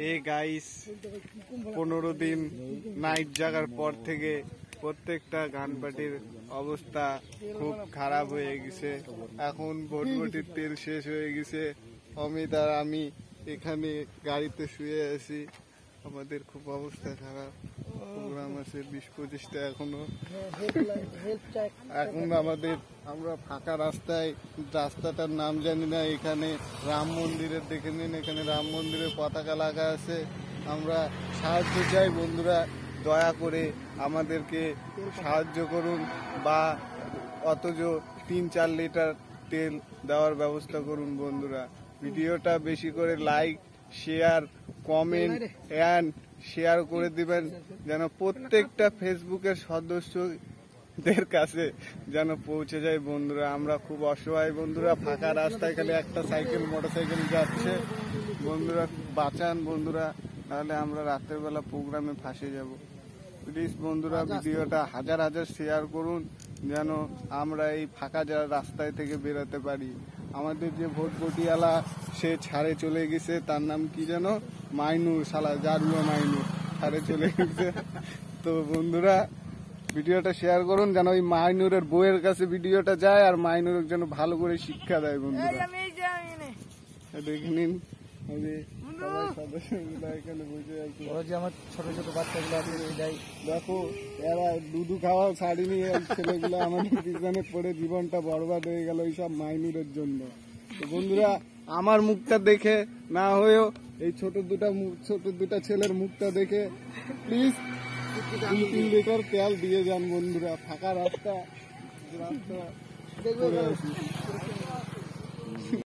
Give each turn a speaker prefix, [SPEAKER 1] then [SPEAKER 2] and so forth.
[SPEAKER 1] এ guys 15 দিন night জাগার পর থেকে প্রত্যেকটা গান পার্টির অবস্থা খুব খারাপ হয়ে গেছে। এখন ভটভটির তেল শেষ হয়ে গেছে। অমিত আর আমি এখানে গাড়িতে শুয়ে আছি। আমাদের খুব অবস্থা খারাপ। প্রোগ্রাম আছে 20-25টা এখনো। এখন আমরা ফাঁকা রাস্তাটার নাম জানি না। এখানে রাম মন্দিরের দেখে নিন, এখানে রাম মন্দিরের পতাকা লাগা আছে। আমরা সাহায্য চাই বন্ধুরা, দয়া করে আমাদেরকে সাহায্য করুন বা অথচ 3-4 লিটার তেল দেওয়ার ব্যবস্থা করুন বন্ধুরা। ভিডিওটা বেশি করে like, share, comment and share করে দিবেন, যেন প্রত্যেকটা ফেসবুকের সদস্যদের কাছে যেন পৌঁছে যায় বন্ধুরা। আমরা খুব অসহায় বন্ধুরা, ফাঁকা রাস্তায় খালি একটা মোটরসাইকেল যাচ্ছে বন্ধুরা। বাঁচান বন্ধুরা, তাহলে আমরা রাতের বেলা প্রোগ্রামে ফাঁসে যাব। প্লিজ বন্ধুরা, ভিডিওটা হাজার শেয়ার করুন, যেন আমরা এই ফাঁকা রাস্তায় থেকে বেরোতে পারি। আমাদের যে ভোটবটিওয়ালা সে ছাড়ে চলে গেছে, তার নাম কি যেন, মাইনুর, শালা জারুয়া মাইনুর ছাড়ে চলে গেছে। তো বন্ধুরা ভিডিওটা শেয়ার করুন, যেন ওই মাইনুরের বইয়ের কাছে ভিডিওটা যায় আর মাইনুরের যেন ভালো করে শিক্ষা দেয় বন্ধুরা। দেখে নিন আমার ছোট ছোট বাচ্চাগুলো দেখো, এরা দুধু খাওয়া ছাড়িনি। ছেলেগুলো আমাদের পিছনে পড়ে জীবনটা বরবাদ হয়ে গেল এইসব মাইনুরের জন্য। তো বন্ধুরা, আমার মুখটা দেখে না হয়েও এই ছোট দুটা ছেলের মুখটা দেখে প্লিজ 2-3 লিটার তেল দিয়ে যান বন্ধুরা। ফাঁকা রাস্তা